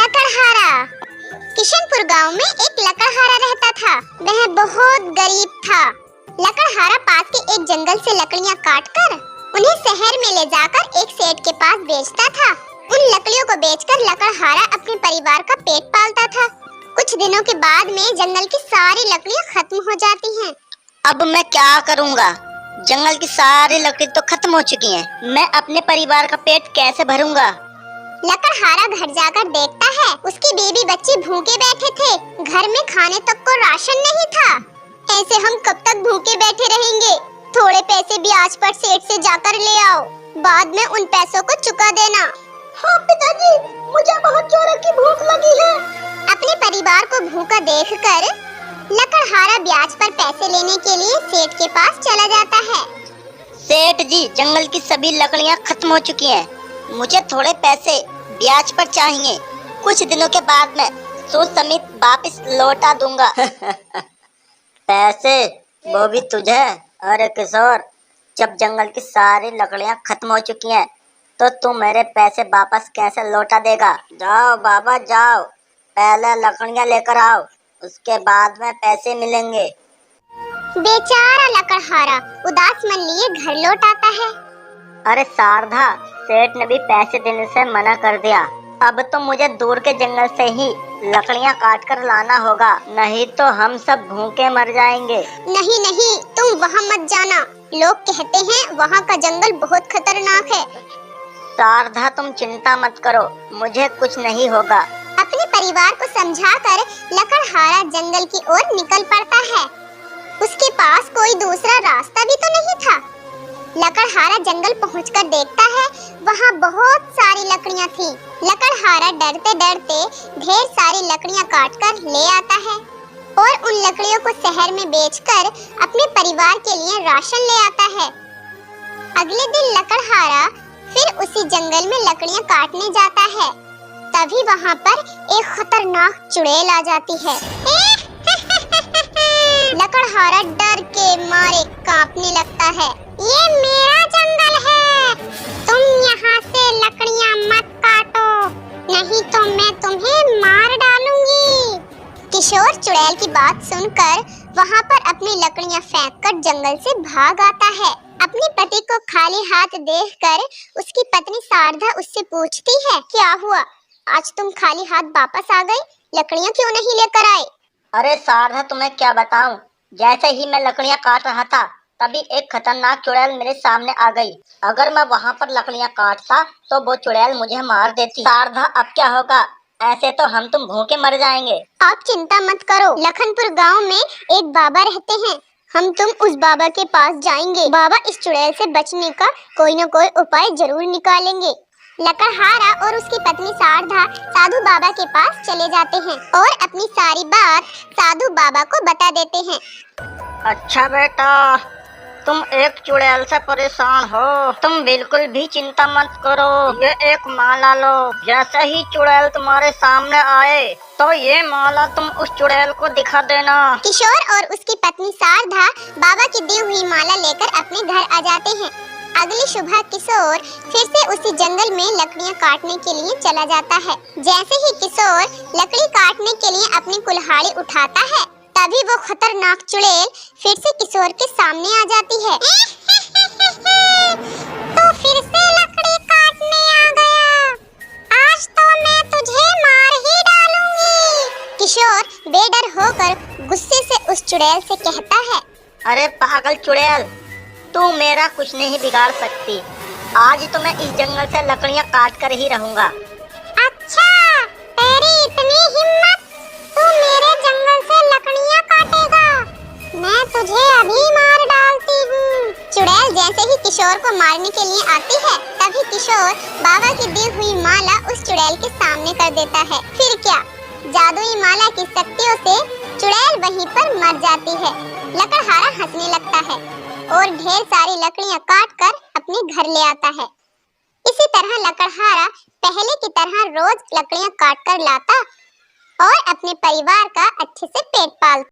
लकड़हारा। किशनपुर गांव में एक लकड़हारा रहता था। वह बहुत गरीब था। लकड़हारा पास के एक जंगल से लकड़ियां काटकर उन्हें शहर में ले जाकर एक सेठ के पास बेचता था। उन लकड़ियों को बेचकर लकड़हारा अपने परिवार का पेट पालता था। कुछ दिनों के बाद में जंगल की सारी लकड़ियां खत्म हो जाती हैं। अब मैं क्या करूँगा? जंगल की सारी लकड़ी तो खत्म हो चुकी हैं। मैं अपने परिवार का पेट कैसे भरूंगा? लकड़हारा घर जाकर देखता है उसकी बीवी बच्चे भूखे बैठे थे। घर में खाने तक को राशन नहीं था। ऐसे हम कब तक भूखे बैठे रहेंगे? थोड़े पैसे ब्याज पर सेठ से जाकर ले आओ, बाद में उन पैसों को चुका देना। हाँ पिताजी, मुझे बहुत जोरों की भूख लगी है। अपने परिवार को भूखा देखकर लकड़हारा ब्याज पर पैसे लेने के लिए सेठ के पास चला जाता है। सेठ जी, जंगल की सभी लकड़ियाँ खत्म हो चुकी हैं। मुझे थोड़े पैसे ब्याज पर चाहिए। कुछ दिनों के बाद मैं सूद समेत वापस लौटा दूंगा। पैसे? वो भी तुझे? अरे किशोर, जब जंगल की सारी लकड़ियाँ खत्म हो चुकी हैं तो तू मेरे पैसे वापस कैसे लौटा देगा? जाओ बाबा जाओ, पहले लकड़ियाँ लेकर आओ, उसके बाद में पैसे मिलेंगे। बेचारा लकड़हारा उदास मन लिए घर लौट आता है। अरे शारदा, सेठ ने भी पैसे देने से मना कर दिया। अब तो मुझे दूर के जंगल से ही लकड़ियाँ काट कर लाना होगा, नहीं तो हम सब भूखे मर जाएंगे। नहीं नहीं, तुम वहाँ मत जाना। लोग कहते हैं वहाँ का जंगल बहुत खतरनाक है। शारदा, तुम चिंता मत करो, मुझे कुछ नहीं होगा। अपने परिवार को समझाकर लकड़हारा जंगल की ओर निकल पड़ता है। उसके पास कोई दूसरा रास्ता भी तो नहीं था। लकड़हारा जंगल पहुंचकर देखता है वहाँ बहुत सारी लकड़ियाँ थी। लकड़हारा डरते डरते ढेर सारी लकड़ियाँ काटकर ले आता है और उन लकड़ियों को शहर में बेचकर अपने परिवार के लिए राशन ले आता है। अगले दिन लकड़हारा फिर उसी जंगल में लकड़ियाँ काटने जाता है। तभी वहाँ पर एक खतरनाक चुड़ैल आ जाती है। लकड़हारा डर के मारे कांपने लगता है। ये मेरा जंगल है, तुम यहाँ से लकड़ियाँ मत काटो, नहीं तो मैं तुम्हें मार डालूंगी। किशोर चुड़ैल की बात सुनकर वहाँ पर अपनी लकड़ियाँ फेंककर जंगल से भाग आता है। अपने पति को खाली हाथ देखकर उसकी पत्नी शारदा उससे पूछती है, क्या हुआ? आज तुम खाली हाथ वापस आ गई, लकड़ियाँ क्यों नहीं लेकर आए? अरे शारदा, तुम्हें क्या बताऊं, जैसे ही मैं लकड़ियाँ काट रहा था तभी एक खतरनाक चुड़ैल मेरे सामने आ गई। अगर मैं वहाँ पर लकड़ियाँ काटता तो वो चुड़ैल मुझे मार देती। शारदा, अब क्या होगा? ऐसे तो हम तुम भूखे मर जाएंगे। आप चिंता मत करो, लखनपुर गांव में एक बाबा रहते हैं। हम तुम उस बाबा के पास जाएंगे। बाबा इस चुड़ैल से बचने का कोई न कोई उपाय जरूर निकालेंगे। लकड़हारा और उसकी पत्नी शारदा साधु बाबा के पास चले जाते हैं और अपनी सारी बात साधु बाबा को बता देते हैं। अच्छा बेटा, तुम एक चुड़ैल से परेशान हो, तुम बिल्कुल भी चिंता मत करो। ये एक माला लो, जैसे ही चुड़ैल तुम्हारे सामने आए तो ये माला तुम उस चुड़ैल को दिखा देना। किशोर और उसकी पत्नी शारदा बाबा की दी हुई माला लेकर अपने घर आ जाते हैं। अगली सुबह किशोर फिर से उसी जंगल में लकड़ियाँ काटने के लिए चला जाता है। जैसे ही किशोर लकड़ी काटने के लिए अपनी कुल्हाड़ी उठाता है तभी वो खतरनाक चुड़ैल फिर से किशोर के सामने आ जाती है। तो फिर से लकड़ी काटने आ गया, आज तो मैं तुझे मार ही डालूंगी। किशोर बेडर होकर गुस्से से उस चुड़ैल से कहता है, अरे पागल चुड़ैल, तू मेरा कुछ नहीं बिगाड़ सकती। आज तो मैं इस जंगल से लकड़ियाँ काट कर ही रहूँगा। अच्छा, तेरी इतनी हिम्मत, तू मेरे जंगल से लकड़ियाँ काटेगा? मैं तुझे अभी मार डालती हूँ। चुड़ैल जैसे ही किशोर को मारने के लिए आती है तभी किशोर बाबा की दी हुई माला उस चुड़ैल के सामने कर देता है। फिर क्या, जादुई माला की शक्तियों से चुड़ैल वहीं पर मर जाती है। लकड़हारा हंसने लगता है और ढेर सारी लकड़ियाँ काटकर अपने घर ले आता है। इसी तरह लकड़हारा पहले की तरह रोज लकड़ियाँ काटकर लाता और अपने परिवार का अच्छे से पेट पालता।